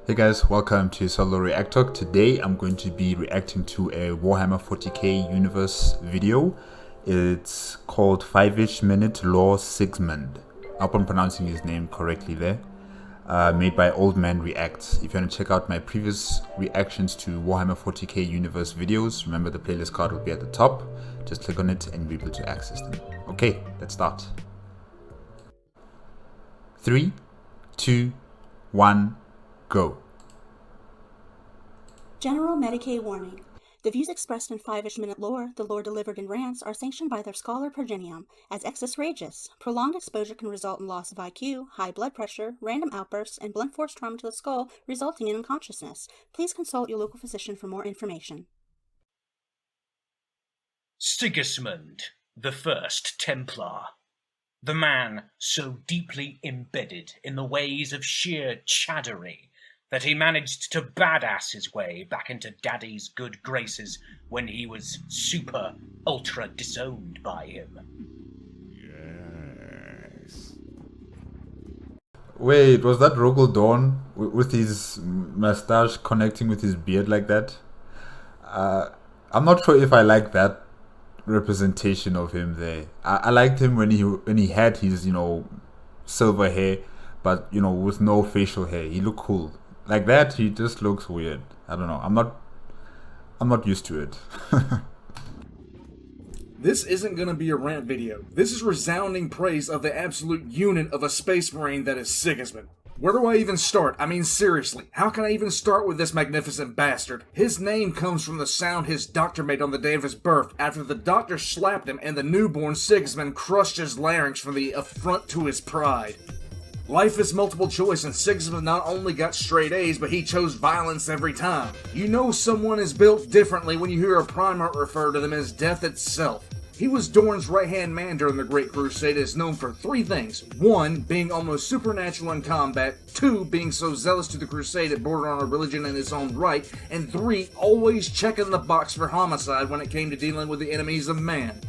Hey guys, welcome to solo ReacTalk. Today I'm going to be reacting to a Warhammer 40k universe video. It's called 5-ish minute Lore Sigismund. I hope I'm pronouncing his name correctly there. Made by Old Man Reacts. If you want to check out my previous reactions to Warhammer 40k universe videos, remember the playlist card will be at the top. Just click on it and you'll be able to access them. Okay, let's start. 3, 2, 1, go. General Medicaid warning. The views expressed in 5-ish minute lore, the lore delivered in rants, are sanctioned by their scholar Progenium as excess rageous. Prolonged exposure can result in loss of IQ, high blood pressure, random outbursts, and blunt force trauma to the skull, resulting in unconsciousness. Please consult your local physician for more information. Sigismund, the First Templar. The man so deeply embedded in the ways of sheer chaddery that he managed to badass his way back into Daddy's good graces when he was super ultra disowned by him. Yes. Wait, was that Rogel Dawn with his mustache connecting with his beard like that? I'm not sure if I like that representation of him there. I liked him when he had his, silver hair, but with no facial hair. He looked cool. Like that, he just looks weird. I don't know. I'm not used to it. This isn't gonna be a rant video. This is resounding praise of the absolute unit of a space marine that is Sigismund. Where do I even start? I mean, seriously, how can I even start with this magnificent bastard? His name comes from the sound his doctor made on the day of his birth after the doctor slapped him and the newborn Sigismund crushed his larynx from the affront to his pride. Life is multiple choice, and Sigismund not only got straight A's, but he chose violence every time. You know someone is built differently when you hear a Primarch refer to them as death itself. He was Dorn's right-hand man during the Great Crusade and is known for 3 things. 1, being almost supernatural in combat. 2, being so zealous to the crusade it bordered on a religion in its own right. And 3, always checking the box for homicide when it came to dealing with the enemies of man.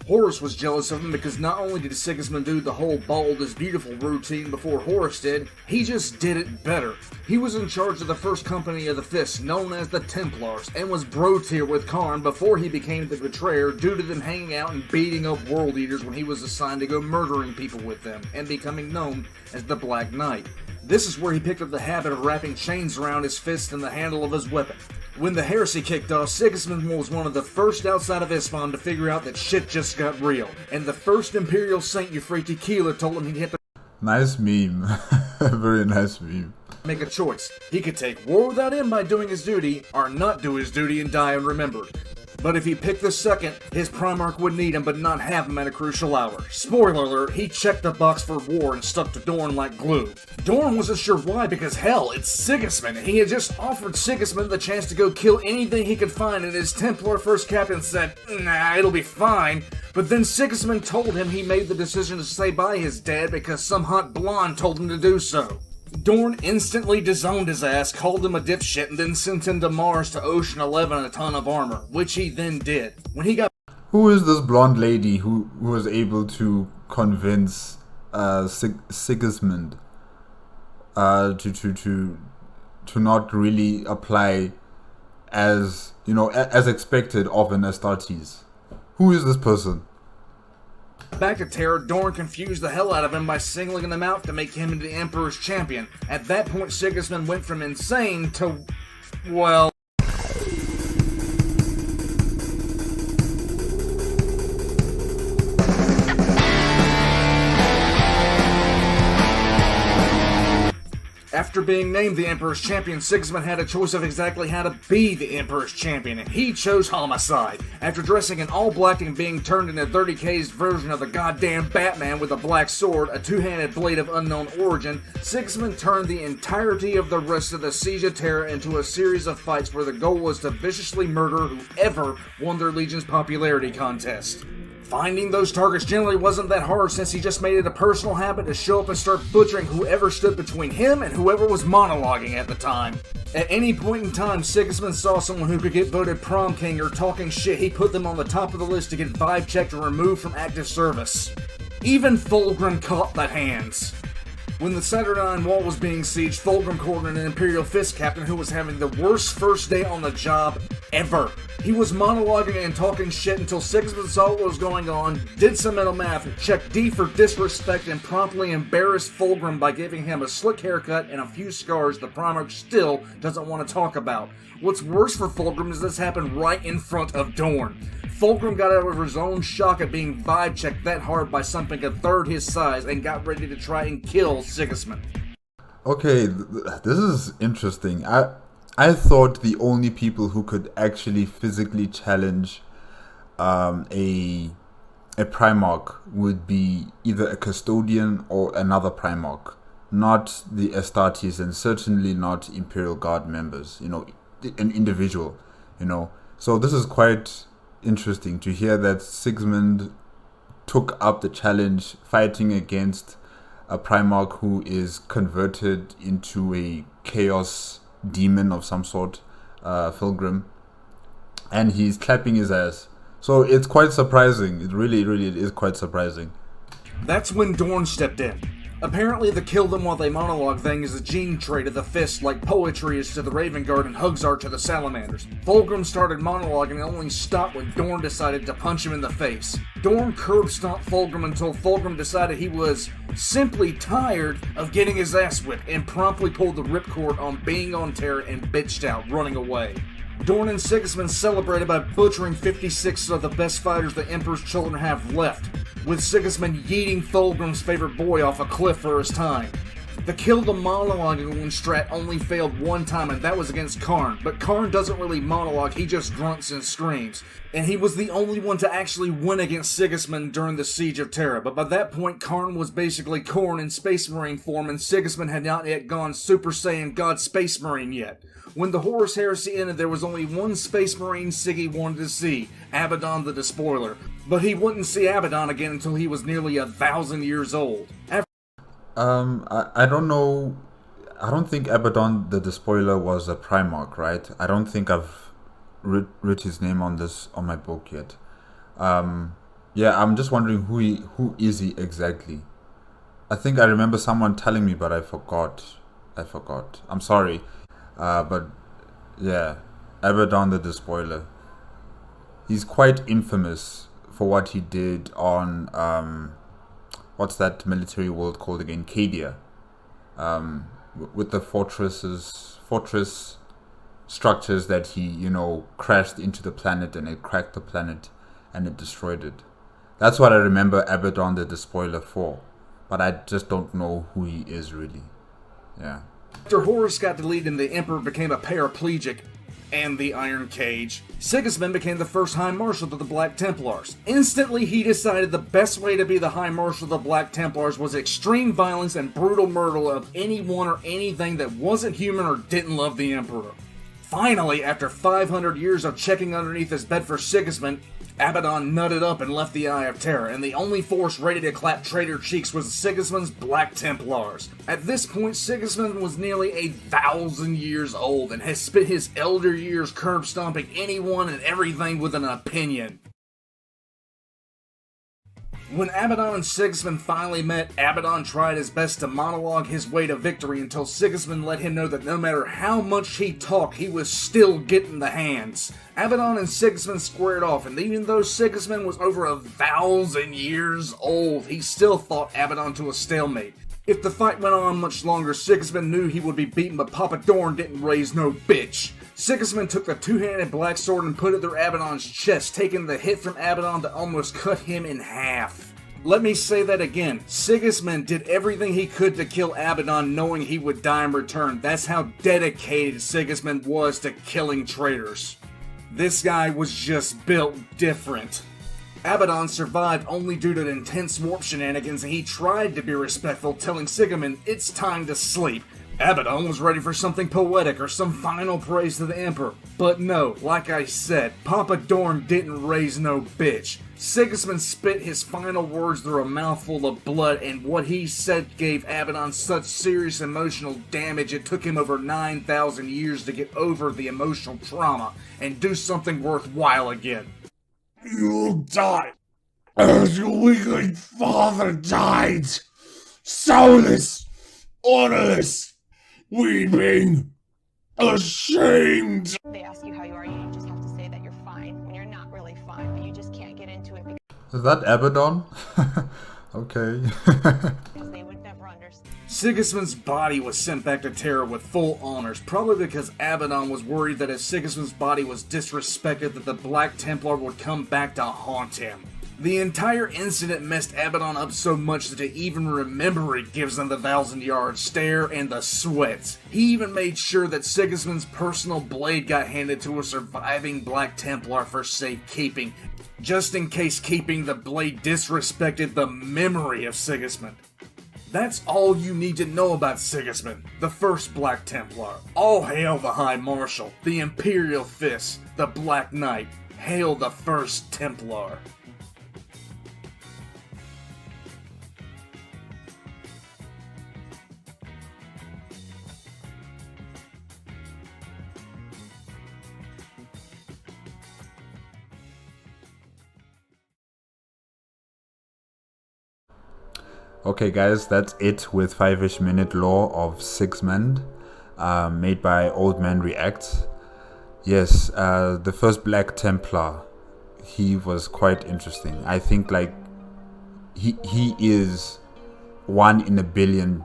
Horus was jealous of him because not only did Sigismund do the whole bald is beautiful routine before Horus did, he just did it better. He was in charge of the first company of the Fists, known as the Templars, and was bro tier with Karn before he became the Betrayer due to them hanging out and beating up World Eaters when he was assigned to go murdering people with them, and becoming known as the Black Knight. This is where he picked up the habit of wrapping chains around his fist and the handle of his weapon. When the heresy kicked off, Sigismund was one of the first outside of Isfahan to figure out that shit just got real, and the first Imperial Saint Euphrates Keeler told him he'd have to Nice meme. Very nice meme. make a choice. He could take war without him by doing his duty, or not do his duty and die unremembered. But if he picked the second, his Primarch would need him but not have him at a crucial hour. Spoiler alert, he checked the box for war and stuck to Dorn like glue. Dorn wasn't sure why because hell, it's Sigismund. He had just offered Sigismund the chance to go kill anything he could find and his Templar first captain said, nah, it'll be fine. But then Sigismund told him he made the decision to stay by his dad because some hot blonde told him to do so. Dorn instantly disowned his ass, called him a dipshit, and then sent him to Mars to Ocean 11 a ton of armor, which he then did. When he got Who is this blonde lady who was able to convince Sigismund to not really apply as as expected of an Astartes? Who is this person? back to Terra, Dorn confused the hell out of him by singling him out to make him into the Emperor's champion. At that point, Sigismund went from insane to, well... After being named the Emperor's Champion, Sigismund had a choice of exactly how to be the Emperor's Champion, and he chose homicide. After dressing in all black and being turned into 30K's version of the goddamn Batman with a black sword, a two-handed blade of unknown origin, Sigismund turned the entirety of the rest of the Siege of Terra into a series of fights where the goal was to viciously murder whoever won their Legion's popularity contest. Finding those targets generally wasn't that hard since he just made it a personal habit to show up and start butchering whoever stood between him and whoever was monologuing at the time. At any point in time, Sigismund saw someone who could get voted prom king or talking shit, he put them on the top of the list to get vibe checked or removed from active service. Even Fulgrim caught the hands. When the Saturnine Wall was being sieged, Fulgrim cornered an Imperial Fists captain who was having the worst first day on the job ever. He was monologuing and talking shit until Sigismund saw what was going on, did some mental math, checked D for disrespect, and promptly embarrassed Fulgrim by giving him a slick haircut and a few scars the Primarch still doesn't want to talk about. What's worse for Fulgrim is this happened right in front of Dorn. Fulgrim got out of his own shock at being vibe checked that hard by something a third his size and got ready to try and kill Sigismund. Okay, this is interesting. I thought the only people who could actually physically challenge a Primarch would be either a Custodian or another Primarch, not the Astartes, and certainly not Imperial Guard members, an individual, So this is quite interesting to hear that Sigismund took up the challenge fighting against a Primarch who is converted into a chaos demon of some sort, Fulgrim, and he's clapping his ass. So it's quite surprising. It really is quite surprising. That's when Dorn stepped in. Apparently the kill them while they monologue thing is a gene trait of the Fist, like poetry is to the Raven Guard and hugs are to the Salamanders. Fulgrim started monologuing and only stopped when Dorn decided to punch him in the face. Dorn curb stomped Fulgrim until Fulgrim decided he was simply tired of getting his ass whipped and promptly pulled the ripcord on being on terror and bitched out, running away. Dorn and Sigismund celebrated by butchering 56 of the best fighters the Emperor's children have left, with Sigismund yeeting Fulgrim's favorite boy off a cliff for his time. The kill the monologuing strat only failed one time, and that was against Karn, but Karn doesn't really monologue, he just grunts and screams. And he was the only one to actually win against Sigismund during the Siege of Terra, but by that point Karn was basically Khorne in Space Marine form, and Sigismund had not yet gone Super Saiyan God Space Marine yet. When the Horus Heresy ended, there was only one Space Marine Siggy wanted to see, Abaddon the Despoiler. But he wouldn't see Abaddon again until he was nearly 1,000 years old. I don't know. I don't think Abaddon the Despoiler was a Primarch, right? I don't think I've writ his name on my book yet. Yeah, I'm just wondering who is he exactly? I think I remember someone telling me, but I forgot. I'm sorry. But yeah, Abaddon the Despoiler. He's quite infamous for what he did on what's that military world called again? Cadia. With the fortress structures that he, crashed into the planet, and it cracked the planet and it destroyed it. That's what I remember Abaddon the Despoiler for. But I just don't know who he is really. Yeah. After Horus got deleted and the Emperor became a paraplegic, and the Iron Cage, Sigismund became the first High Marshal to the Black Templars. Instantly, he decided the best way to be the High Marshal of the Black Templars was extreme violence and brutal murder of anyone or anything that wasn't human or didn't love the Emperor. Finally, after 500 years of checking underneath his bed for Sigismund, Abaddon nutted up and left the Eye of Terror, and the only force ready to clap traitor cheeks was Sigismund's Black Templars. At this point, Sigismund was nearly 1,000 years old and has spent his elder years curb stomping anyone and everything with an opinion. When Abaddon and Sigismund finally met, Abaddon tried his best to monologue his way to victory until Sigismund let him know that no matter how much he talked, he was still getting the hands. Abaddon and Sigismund squared off, and even though Sigismund was over 1,000 years old, he still fought Abaddon to a stalemate. If the fight went on much longer, Sigismund knew he would be beaten, but Papa Dorn didn't raise no bitch. Sigismund took the two-handed black sword and put it through Abaddon's chest, taking the hit from Abaddon that almost cut him in half. Let me say that again. Sigismund did everything he could to kill Abaddon, knowing he would die in return. That's how dedicated Sigismund was to killing traitors. This guy was just built different. Abaddon survived only due to intense warp shenanigans, and he tried to be respectful, telling Sigismund it's time to sleep. Abaddon was ready for something poetic or some final praise to the Emperor. But no, like I said, Papa Dorn didn't raise no bitch. Sigismund spit his final words through a mouthful of blood, and what he said gave Abaddon such serious emotional damage it took him over 9,000 years to get over the emotional trauma and do something worthwhile again. You'll die as your wicked father died. Soulless, honest, weeping, ashamed. They ask you how you are, you just have to say that you're fine when you're not really fine, but you just can't get into it Is that Abaddon? Okay. because they would never understand. Sigismund's body was sent back to Terra with full honors, probably because Abaddon was worried that if Sigismund's body was disrespected that the Black Templar would come back to haunt him. The entire incident messed Abaddon up so much that to even remember it gives him the 1,000-yard stare and the sweats. He even made sure that Sigismund's personal blade got handed to a surviving Black Templar for safekeeping, just in case keeping the blade disrespected the memory of Sigismund. That's all you need to know about Sigismund, the first Black Templar. All hail the High Marshal, the Imperial Fists, the Black Knight. Hail the first Templar. Okay guys, that's it with 5-ish minute lore of Sigismund, made by Old Man React. Yes, the first Black Templar, he was quite interesting. I think like he is 1 in a billion,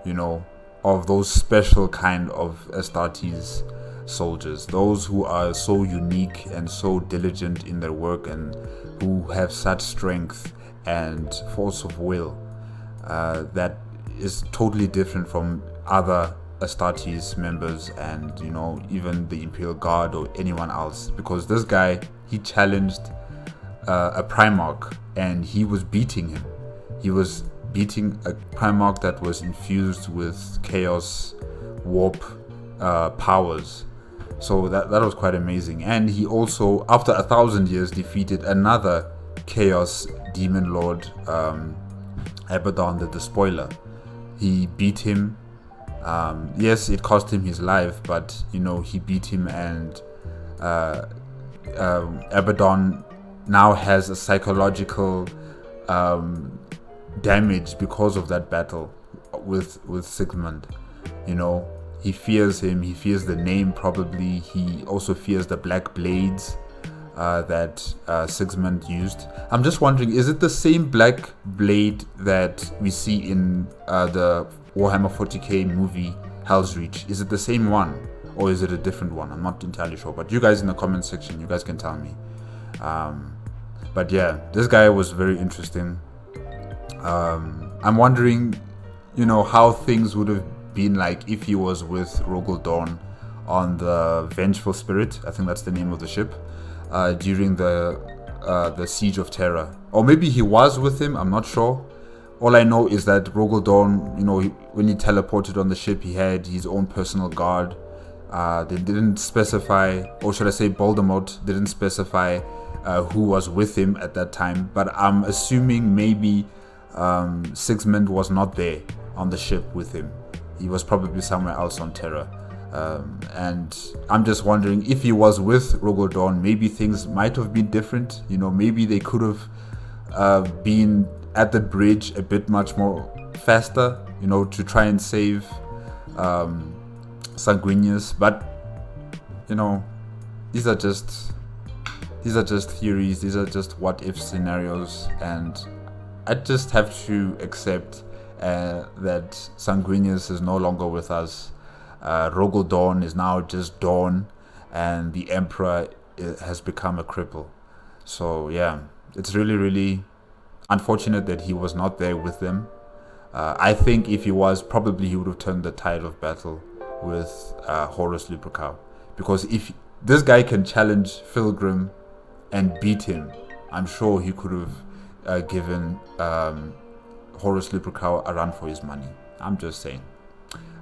you know, of those special kind of Astartes soldiers, those who are so unique and so diligent in their work and who have such strength and force of will. That is totally different from other Astartes members and, you know, even the Imperial Guard or anyone else, because this guy, he challenged a Primarch and he was beating him. He was beating a Primarch that was infused with chaos warp powers. So that was quite amazing. And he also, after 1,000 years, defeated another chaos demon lord, Abaddon the Despoiler. He beat him. Yes, it cost him his life, but you know, he beat him, and Abaddon now has a psychological damage because of that battle with Sigismund. You know, he fears him, he fears the name probably, he also fears the black blades that Sigismund used. I'm just wondering, is it the same black blade that we see in the Warhammer 40k movie Hell's Reach? Is it the same one or is it a different one? I'm not entirely sure, but you guys in the comment section, you guys can tell me. But yeah, this guy was very interesting. I'm wondering, you know, how things would have been like if he was with Rogel Dawn on the Vengeful Spirit, I think that's the name of the ship, during the Siege of Terra. Or maybe he was with him, I'm not sure. All I know is that Rogel Dawn, you know, when he teleported on the ship, he had his own personal guard. They didn't specify, or should I say Voldemort didn't specify who was with him at that time, but I'm assuming maybe Sigismund was not there on the ship with him. He was probably somewhere else on Terra. And I'm just wondering, if he was with Rogel Dawn, maybe things might have been different. You know, maybe they could have been at the bridge a bit much more faster, you know, to try and save Sanguinius. But you know, these are just theories, these are just what if scenarios, and I just have to accept that Sanguinius is no longer with us. Rogel Dawn is now just Dawn, and the Emperor has become a cripple. So yeah, it's really unfortunate that he was not there with them. I think if he was, probably he would have turned the tide of battle with Horus Lupercal, because if this guy can challenge Pilgrim and beat him, I'm sure he could have given Horus Lupercal a run for his money. I'm just saying.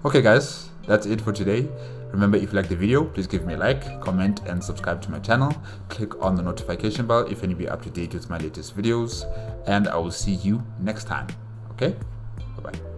Okay guys, that's it for today. Remember, if you like the video, please give me a like, comment and subscribe to my channel. Click on the notification bell if you want to be up to date with my latest videos, and I will see you next time. Okay, bye bye.